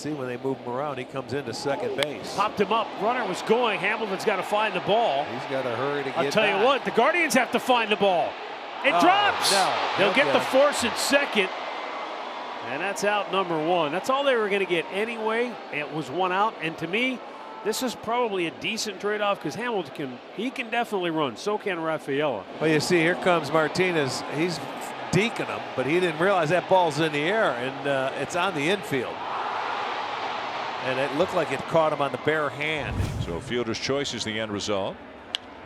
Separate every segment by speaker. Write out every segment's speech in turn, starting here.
Speaker 1: see when they move him around, he comes into second base.
Speaker 2: Popped him up. Runner was going. Hamilton's got to find the ball.
Speaker 1: He's got to hurry to get
Speaker 2: I'll tell you what, the Guardians have to find the ball. It drops.
Speaker 1: No,
Speaker 2: they'll get the force at second. And that's out number one. That's all they were going to get anyway. It was one out. And to me, this is probably a decent trade-off because Hamilton can definitely run. So can Rafaela.
Speaker 1: Well, you see, here comes Martinez. He's deking him, but he didn't realize that ball's in the air, and it's on the infield. And it looked like it caught him on the bare hand.
Speaker 3: So fielder's choice is the end result.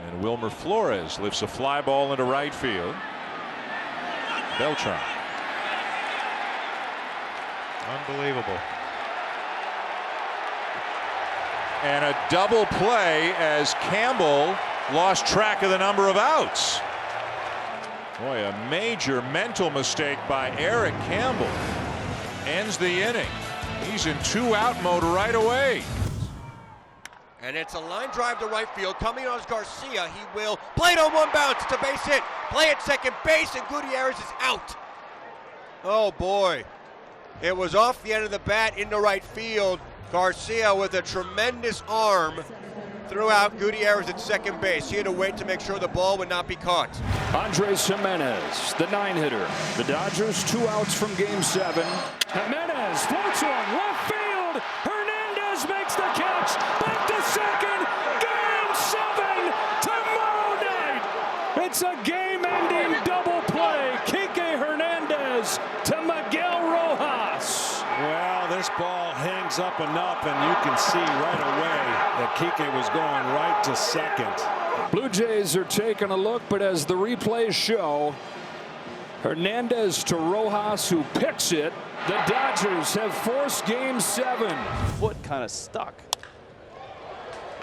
Speaker 3: And Wilmer Flores lifts a fly ball into right field. Beltran.
Speaker 1: Unbelievable.
Speaker 3: And a double play as Campbell lost track of the number of outs. Boy, a major mental mistake by Eric Campbell ends the inning. He's in 2-out mode right away.
Speaker 4: And it's a line drive to right field. Coming on is Garcia. He will play it on one bounce. It's a base hit. Play at second base, and Gutierrez is out. Oh boy. It was off the end of the bat into right field. Garcia with a tremendous arm threw out Gutierrez at second base. He had to wait to make sure the ball would not be caught.
Speaker 5: Andres Jimenez, the 9-hitter. The Dodgers 2 outs from Game 7. Jimenez floats one left field. Hernandez makes the catch. Back to second. Game 7 tomorrow night. It's a game-ending double play. Kike Hernandez to Miguel Rojas.
Speaker 6: Well, this ball hangs up enough, and you can see right away that Kike was going right to second.
Speaker 5: Blue Jays are taking a look, but as the replays show, Hernandez to Rojas, who picks it. The Dodgers have forced Game 7.
Speaker 7: Foot kind of stuck.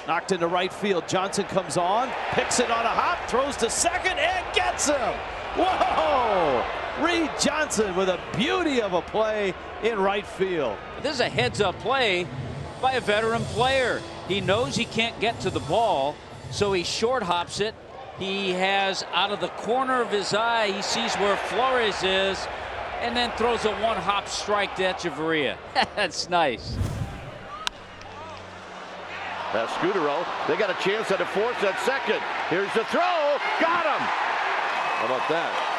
Speaker 7: Knocked into right field. Johnson comes on, picks it on a hop, throws to second, and gets him. Whoa! Reed Johnson with a beauty of a play in right field.
Speaker 8: This is a heads-up play by a veteran player. He knows he can't get to the ball, so he short hops it. He has, out of the corner of his eye, he sees where Flores is, and then throws a one-hop strike to Echeverria. That's nice.
Speaker 9: That's Scudero. They got a chance at a force at second. Here's the throw. Got him. How about that?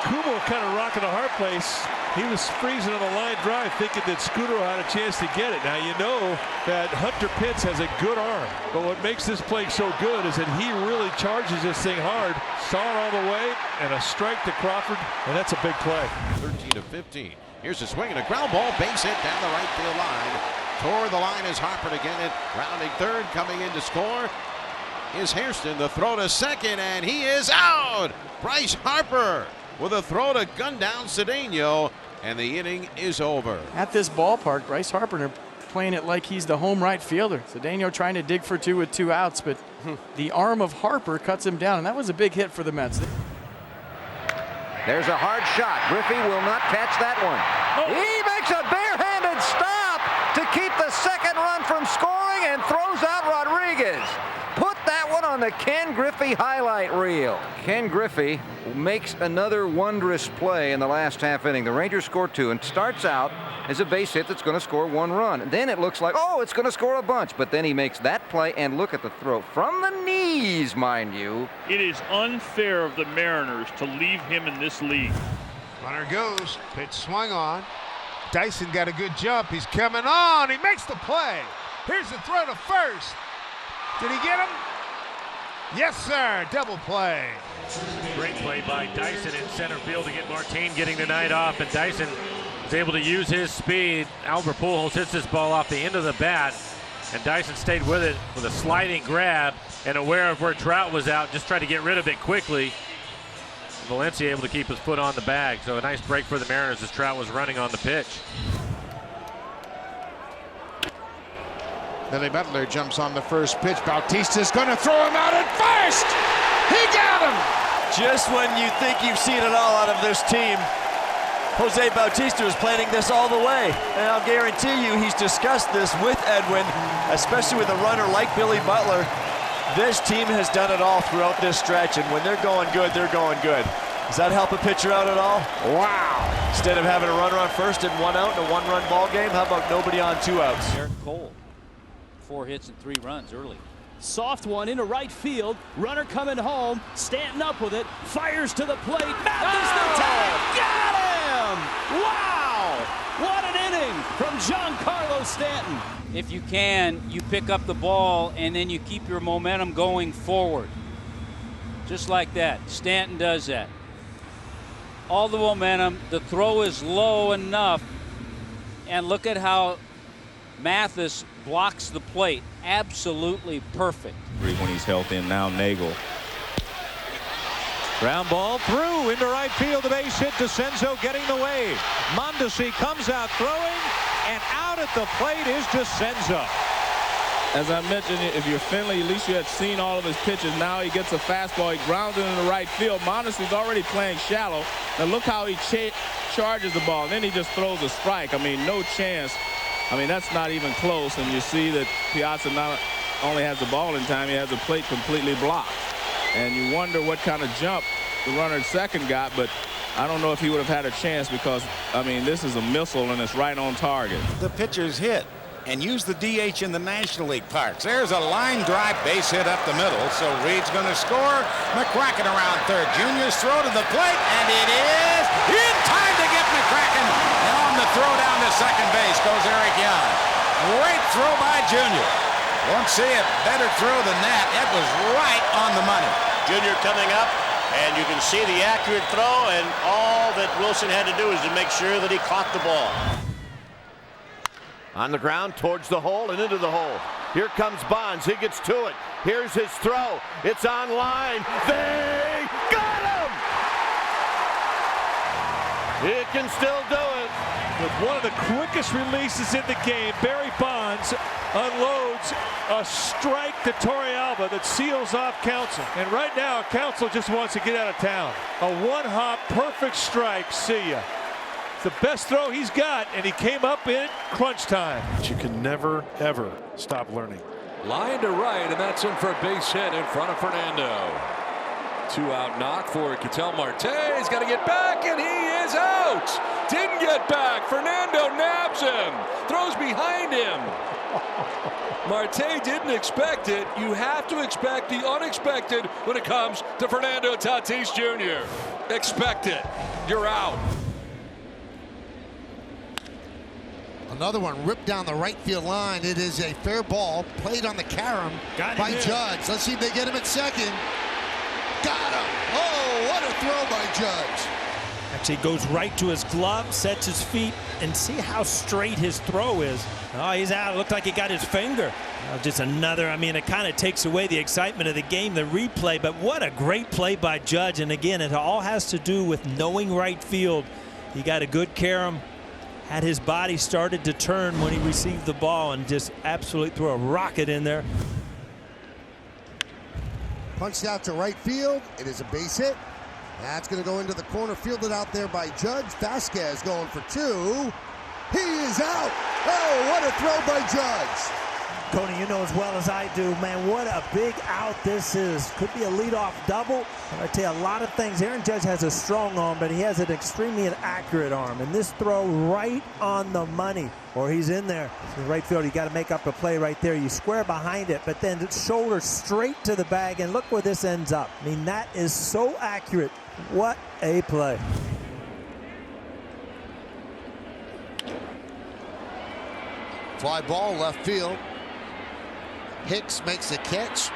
Speaker 10: Kumar kind of rocking a hard place. He was freezing on a line drive thinking that Scudero had a chance to get it. Now you know that Hunter Pitts has a good arm, but what makes this play so good is that he really charges this thing hard. Saw it all the way, and a strike to Crawford, and that's a big play.
Speaker 11: 13-15. Here's a swing and a ground ball, base hit down the right field line. Toward the line is Harper to get it. Rounding third, coming in to score is Hairston. The throw to second, and he is out. Bryce Harper with a throw to gun down Cedeno, and the inning is over.
Speaker 12: At this ballpark, Bryce Harper playing it like he's the home right fielder. Cedeno trying to dig for two with 2 outs, but the arm of Harper cuts him down, and that was a big hit for the Mets.
Speaker 9: There's a hard shot. Griffey will not catch that one. He makes a barehanded stop to keep the second run from scoring and throws out Rodriguez. Put that one on the Ken Griffey highlight reel. Ken Griffey makes another wondrous play in the last half inning. The Rangers score 2 and starts out as a base hit that's going to score 1 run. And then it looks like, oh, it's going to score a bunch. But then he makes that play, and look at the throw from the knees, mind you.
Speaker 13: It is unfair of the Mariners to leave him in this league.
Speaker 14: Runner goes, pitch swung on. Dyson got a good jump. He's coming on. He makes the play. Here's the throw to first. Did he get him? Yes, sir. Double play.
Speaker 2: Great play by Dyson in center field to get Martin getting the night off, and Dyson was able to use his speed. Albert Pujols hits this ball off the end of the bat, and Dyson stayed with it with a sliding grab and aware of where Trout was out, just tried to get rid of it quickly. Valencia able to keep his foot on the bag, so a nice break for the Mariners as Trout was running on the pitch.
Speaker 14: Billy Butler jumps on the first pitch. Bautista's going to throw him out at first. He got him.
Speaker 15: Just when you think you've seen it all out of this team, Jose Bautista is planning this all the way. And I'll guarantee you he's discussed this with Edwin, especially with a runner like Billy Butler. This team has done it all throughout this stretch, and when they're going good, they're going good. Does that help a pitcher out at all?
Speaker 14: Wow.
Speaker 15: Instead of having a runner on first and 1 out in a 1-run ball game, how about nobody on 2 outs?
Speaker 8: Eric Cole, 4 hits and 3 runs early.
Speaker 7: Soft one into right field. Runner coming home. Stanton up with it. Fires to the plate. Mathis the tag. Got him! Wow! What an inning from Giancarlo Stanton.
Speaker 8: If you can, you pick up the ball and then you keep your momentum going forward. Just like that. Stanton does that. All the momentum. The throw is low enough. And look at how Mathis blocks the plate. Absolutely perfect.
Speaker 16: When he's healthy, and now Nagel. Ground ball through into right field. The base hit. DeCenzo getting the wave. Mondesi comes out throwing, and out at the plate is DeCenzo.
Speaker 17: As I mentioned, if you're Finley, at least you had seen all of his pitches. Now he gets a fastball. He grounds it into right field. Mondesi's already playing shallow. Now look how he charges the ball. Then he just throws a strike. I mean, no chance. I mean, that's not even close. And you see that Piazza not only has the ball in time, he has the plate completely blocked. And you wonder what kind of jump the runner at second got, but I don't know if he would have had a chance because, I mean, this is a missile and it's right on target.
Speaker 18: The pitcher's hit and use the DH in the National League parks. There's a line drive base hit up the middle, so Reed's going to score. McCracken around third. Junior's throw to the plate, and it is in time to get McCracken. And on the throw down to second base goes Eric Young. Great throw by Junior. Won't see a better throw than that. It was right on the money.
Speaker 19: Junior coming up, and you can see the accurate throw, and all that Wilson had to do is to make sure that he caught the ball.
Speaker 4: On the ground, towards the hole and into the hole. Here comes Bonds. He gets to it. Here's his throw. It's on line. They got him! He can still do it.
Speaker 10: With one of the quickest releases in the game, Barry Bonds unloads a strike to Torrealba that seals off Counsell. And right now, Counsell just wants to get out of town. A one-hop, perfect strike. See ya. The best throw he's got, and he came up in crunch time.
Speaker 6: But you can never, ever stop learning.
Speaker 20: Line to right, and that's in for a base hit in front of Fernando. 2-out knock for Ketel Marte. He's got to get back, and he is out. Didn't get back. Fernando nabs him. Throws behind him. Marte didn't expect it. You have to expect the unexpected when it comes to Fernando Tatis Jr. Expect it. You're out.
Speaker 14: Another one ripped down the right field line. It is a fair ball played on the carom by Judge. Let's see if they get him at second. Got him. Oh, what a throw by Judge.
Speaker 21: Actually goes right to his glove, sets his feet, and see how straight his throw is. Oh, he's out. It looked like he got his finger. Just another, I mean, it kind of takes away the excitement of the game, the replay, but what a great play by Judge. And again, it all has to do with knowing right field. He got a good carom. Had his body started to turn when he received the ball and just absolutely threw a rocket in there.
Speaker 14: Punched out to right field. It is a base hit. That's going to go into the corner, fielded out there by Judge. Vasquez going for 2. He is out. Oh, what a throw by Judge.
Speaker 21: Tony, you know as well as I do, man, what a big out this is. Could be a leadoff double. I tell you, a lot of things. Aaron Judge has a strong arm, but he has an extremely accurate arm. And this throw right on the money, or he's in there. In right field, you got to make up a play right there. You square behind it, but then shoulder straight to the bag, and look where this ends up. I mean, that is so accurate. What a play.
Speaker 14: Fly ball left field. Hicks makes the catch.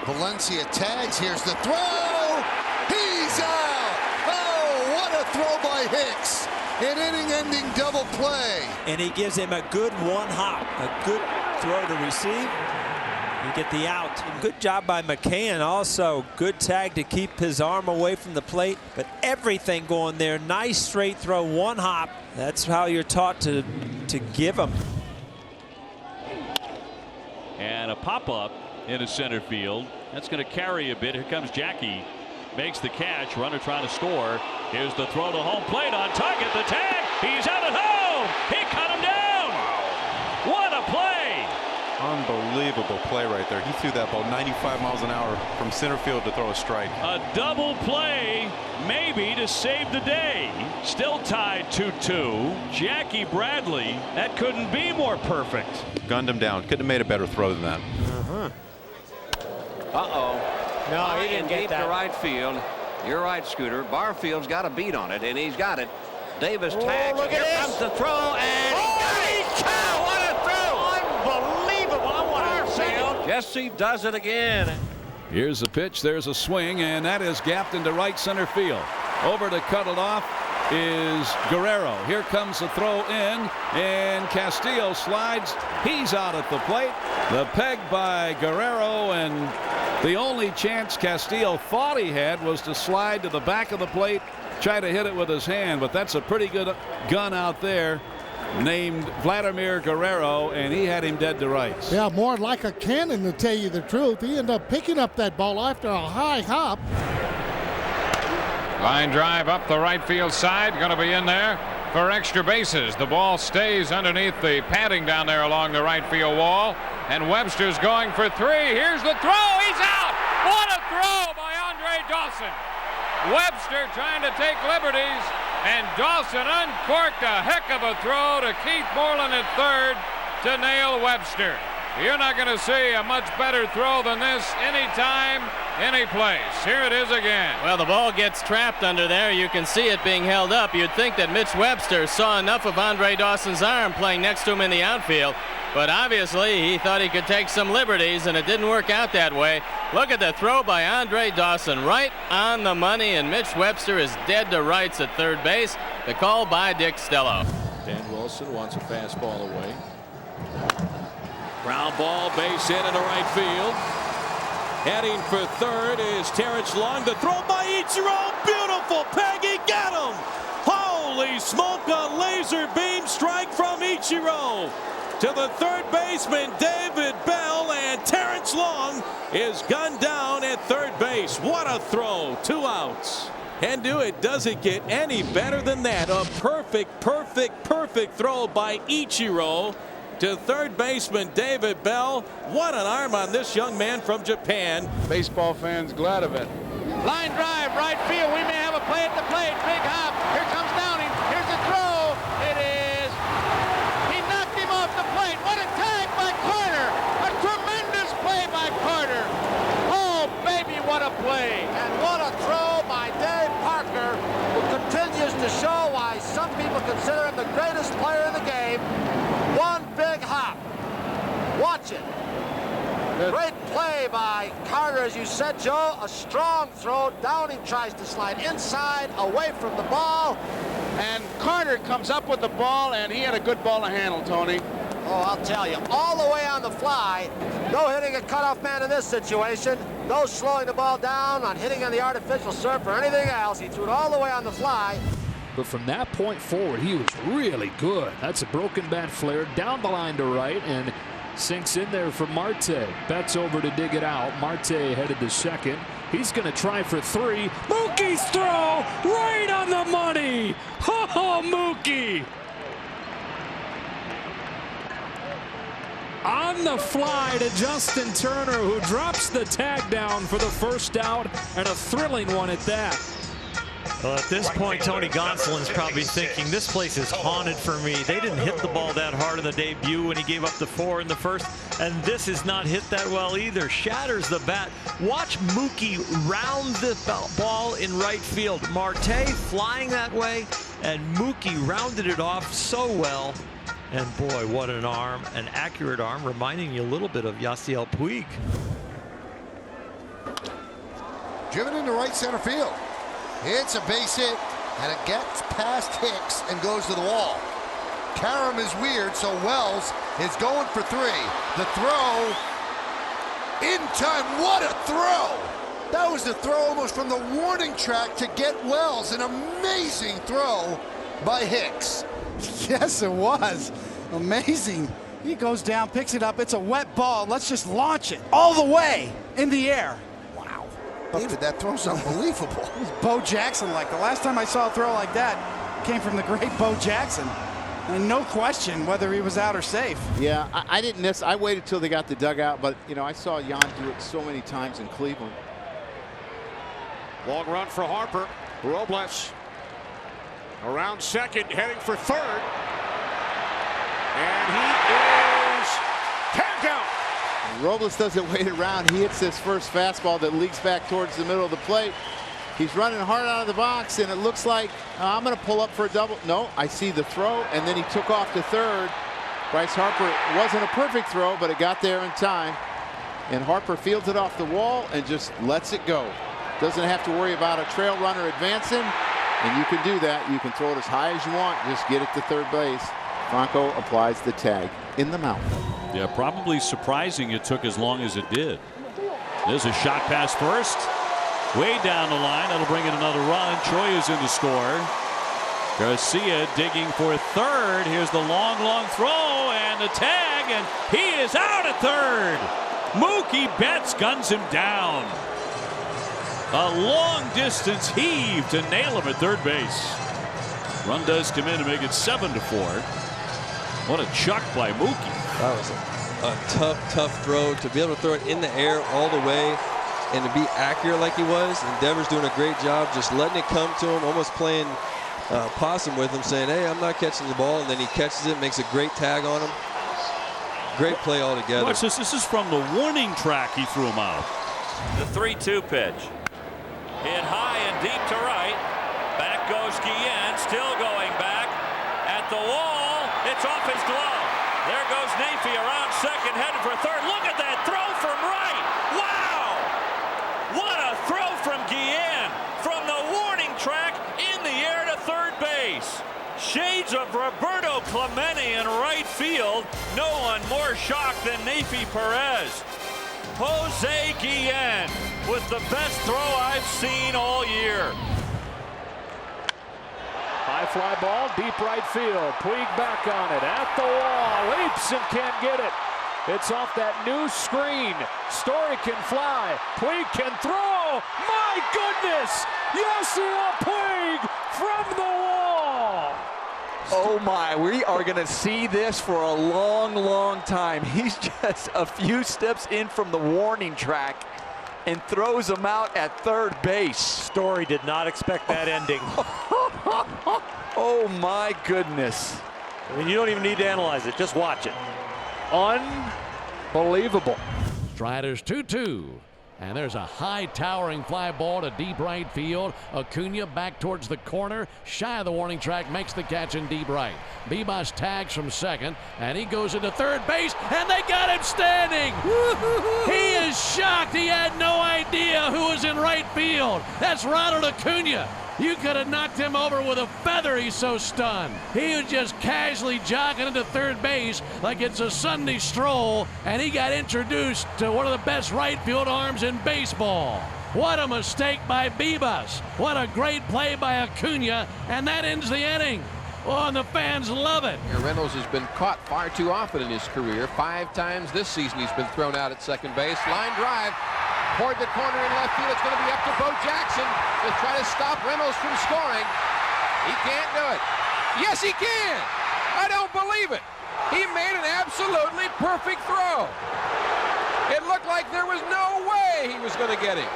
Speaker 14: Valencia tags. Here's the throw. He's out. Oh, what a throw by Hicks. An inning-ending double play.
Speaker 21: And he gives him a good one hop. A good throw to receive. You get the out. Good job by McCann. Also, good tag to keep his arm away from the plate. But everything going there. Nice straight throw, one hop. That's how you're taught to give them.
Speaker 22: And a pop-up into center field. That's going to carry a bit. Here comes Jackie. Makes the catch. Runner trying to score. Here's the throw to home plate on target. The tag. He's out at home. He cut him down. What a play.
Speaker 1: Unbelievable play right there. He threw that ball 95 miles an hour from center field to throw a strike.
Speaker 22: A double play, maybe to save the day. Still tied 2-2. Jackie Bradley, that couldn't be more perfect.
Speaker 1: Gunned him down. Couldn't have made a better throw than that.
Speaker 3: No, he didn't get
Speaker 23: deep
Speaker 3: that.
Speaker 23: to right field. You're right, Scooter. Barfield's got a beat on it, and he's got it. Davis tags.
Speaker 3: Look at
Speaker 23: Here
Speaker 3: this.
Speaker 23: comes the throw, and
Speaker 3: Holy cow, what a throw! Unbelievable. I want to say.
Speaker 23: Jesse does it again.
Speaker 5: Here's the pitch. There's a swing, and that is gapped into right center field. Over to cut it off is Guerrero. Here comes the throw in, and Castillo slides. He's out at the plate. The peg by Guerrero, and the only chance Castillo thought he had was to slide to the back of the plate, try to hit it with his hand, but that's a pretty good gun out there named Vladimir Guerrero, and he had him dead to rights.
Speaker 24: Yeah, more like a cannon, to tell you the truth. He ended up picking up that ball after a high hop.
Speaker 25: Line drive up the right field side, going to be in there for extra bases. The ball stays underneath the padding down there along the right field wall, and Webster's going for 3. Here's the throw. He's out. What a throw by Andre Dawson. Webster trying to take liberties, and Dawson uncorked a heck of a throw to Keith Moreland at third to nail Webster. You're not going to see a much better throw than this anytime, any place. Here it is again.
Speaker 26: Well, the ball gets trapped under there. You can see it being held up. You'd think that Mitch Webster saw enough of Andre Dawson's arm playing next to him in the outfield, but obviously he thought he could take some liberties, and it didn't work out that way. Look at the throw by Andre Dawson, right on the money, and Mitch Webster is dead to rights at third base. The call by Dick Stello.
Speaker 27: Dan Wilson wants a fastball away. Ground ball, base hit into right field. Heading for third is Terrence Long. The throw by Ichiro. Beautiful. Peggy, get him. Holy smoke, a laser beam strike from Ichiro to the third baseman, David Bell, and Terrence Long is gunned down at third base. What a throw. 2 outs. And it doesn't get any better than that. A perfect throw by Ichiro to third baseman David Bell. What an arm on this young man from Japan.
Speaker 28: Baseball fans glad of it.
Speaker 3: Line drive, right field. We may have a play at the plate. Big hop. Here comes Downing. Here's the throw. It is. He knocked him off the plate. What a tag by Carter. A tremendous play by Carter. Oh, baby, what a play.
Speaker 29: And what a throw by Dave Parker, who continues to show why some people consider him the greatest player in the game. One big hop. Watch it. Great play by Carter, as you said, Joe. A strong throw. Downing tries to slide inside, away from the ball.
Speaker 28: And Carter comes up with the ball, and he had a good ball to handle, Tony.
Speaker 29: Oh, I'll tell you, all the way on the fly. No hitting a cutoff man in this situation. No slowing the ball down on hitting on the artificial surf or anything else. He threw it all the way on the fly.
Speaker 30: But from that point forward, he was really good. That's a broken bat flare down the line to right and sinks in there for Marte. Betts over to dig it out. Marte headed to second. He's going to try for 3. Mookie's throw right on the money. Oh, Mookie. On the fly to Justin Turner, who drops the tag down for the first out, and a thrilling one at that.
Speaker 31: Well, at this point, Tony Gonsolin's probably thinking, this place is haunted for me. They didn't hit the ball that hard in the debut when he gave up the 4 in the first, and this is not hit that well either. Shatters the bat. Watch Mookie round the ball in right field. Marte flying that way, and Mookie rounded it off so well. And boy, what an arm, an accurate arm, reminding you a little bit of Yasiel Puig.
Speaker 32: Driven into right center field. It's a base hit, and it gets past Hicks and goes to the wall. Karam is weird, so Wells is going for 3. The throw in time. What a throw! That was the throw almost from the warning track to get Wells. An amazing throw by Hicks.
Speaker 12: Yes, it was. Amazing. He goes down, picks it up. It's a wet ball. Let's just launch it all the way in the air.
Speaker 32: David, that throw's unbelievable.
Speaker 12: It was Bo Jackson-like. The last time I saw a throw like that came from the great Bo Jackson. And no question whether he was out or safe.
Speaker 2: Yeah, I didn't miss. I waited till they got the dugout, but you know, I saw Jan do it so many times in Cleveland.
Speaker 6: Long run for Harper. Robles around second, heading for third. And he is tagged out.
Speaker 2: Robles doesn't wait around. He hits this first fastball that leaks back towards the middle of the plate. He's running hard out of the box, and it looks like I'm going to pull up for a double. No, I see the throw, and then he took off to third. Bryce Harper, wasn't a perfect throw, but it got there in time. And Harper fields it off the wall and just lets it go. Doesn't have to worry about a trail runner advancing, and you can do that. You can throw it as high as you want. Just get it to third base. Franco applies the tag in the mouth.
Speaker 22: Yeah, probably surprising it took as long as it did. There's a shot past first. Way down the line. That'll bring in another run. Choi is in to score. Garcia digging for third. Here's the long throw and the tag, and he is out at third. Mookie Betts guns him down. A long distance heave to nail him at third base. Run does come in to make it 7-4. What a chuck by Mookie.
Speaker 4: That was a tough throw. To be able to throw it in the air all the way and to be accurate like he was. And Devers doing a great job just letting it come to him, almost playing possum with him, saying, hey, I'm not catching the ball. And then he catches it, makes a great tag on him. Great play altogether.
Speaker 22: Watch this. This is from the warning track he threw him out.
Speaker 7: The 3-2 pitch. Hit high and deep to right. Back goes Guillen, still going back. At the wall, it's off his glove. There goes Nafee around second, headed for third. Look at that throw from right. Wow! What a throw from Guillen. From the warning track in the air to third base. Shades of Roberto Clemente in right field. No one more shocked than Nafee Perez. Jose Guillen with the best throw I've seen all year.
Speaker 30: High fly ball, deep right field. Puig back on it, at the wall, leaps and can't get it. It's off that new screen. Story can fly, Puig can throw. My goodness, Yasiel Puig from the wall.
Speaker 8: Oh my, we are going to see this for a long time. He's just a few steps in from the warning track and throws him out at third base.
Speaker 31: Story did not expect that ending.
Speaker 8: Oh my goodness.
Speaker 31: I mean, you don't even need to analyze it, just watch it.
Speaker 30: Unbelievable.
Speaker 9: Striders 2-2. And there's a high towering fly ball to deep right field. Acuna back towards the corner, shy of the warning track, makes the catch in deep right. Bibas tags from second, and he goes into third base, and they got him standing. He is shocked. He had no idea who was in right field. That's Ronald Acuna. You could have knocked him over with a feather, he's so stunned. He was just casually jogging into third base like it's a Sunday stroll, and he got introduced to one of the best right field arms in baseball. What a mistake by Bibas. What a great play by Acuna, and that ends the inning. Oh, and the fans love it.
Speaker 11: Reynolds has been caught far too often in his career. 5 times this season he's been thrown out at second base. Line drive toward the corner in left field. It's going to be up to Bo Jackson to try to stop Reynolds from scoring. He can't do it. Yes, he can. I don't believe it. He made an absolutely perfect throw. It looked like there was no way he was going to get him.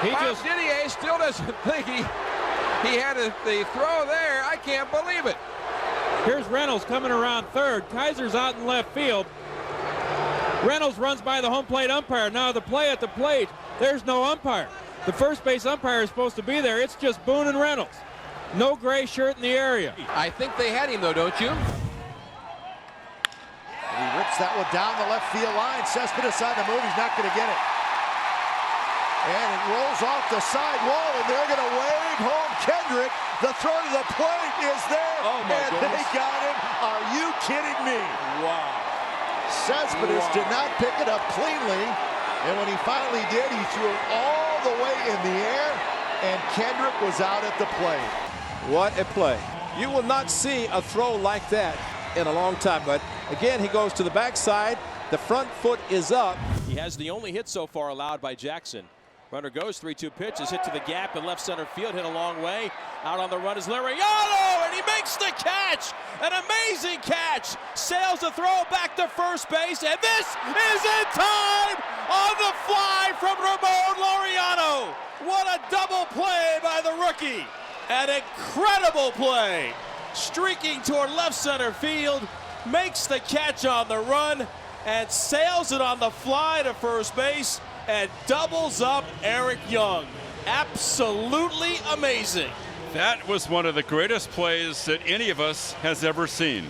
Speaker 11: Bob Didier still doesn't think he had the throw there. I can't believe it.
Speaker 13: Here's Reynolds coming around third. Kaiser's out in left field. Reynolds runs by the home plate umpire. Now the play at the plate, there's no umpire. The first base umpire is supposed to be there. It's just Boone and Reynolds. No gray shirt in the area.
Speaker 11: I think they had him though, don't you?
Speaker 32: And he rips that one down the left field line. Cespedes on the move. He's not going to get it. And it rolls off the side wall, and they're going to wave home Kendrick. The throw to the plate is there. Oh my goodness. They got him. Are you kidding me?
Speaker 11: Wow.
Speaker 32: Cespedes did not pick it up cleanly, and when he finally did, he threw it all the way in the air, and Kendrick was out at the plate.
Speaker 15: What a play. You will not see a throw like that in a long time, but again, he goes to the backside. The front foot is up.
Speaker 16: He has the only hit so far allowed by Jackson.
Speaker 1: Runner goes, 3-2 pitch is hit to the gap in left center field, hit a long way. Out on the run is Liriano, and he makes the catch. An amazing catch. Sails the throw back to first base, and this is in time on the fly from Ramon Liriano. What a double play by the rookie. An incredible play. Streaking toward left center field, makes the catch on the run, and sails it on the fly to first base, and doubles up Eric Young. Absolutely amazing.
Speaker 5: That was one of the greatest plays that any of us has ever seen.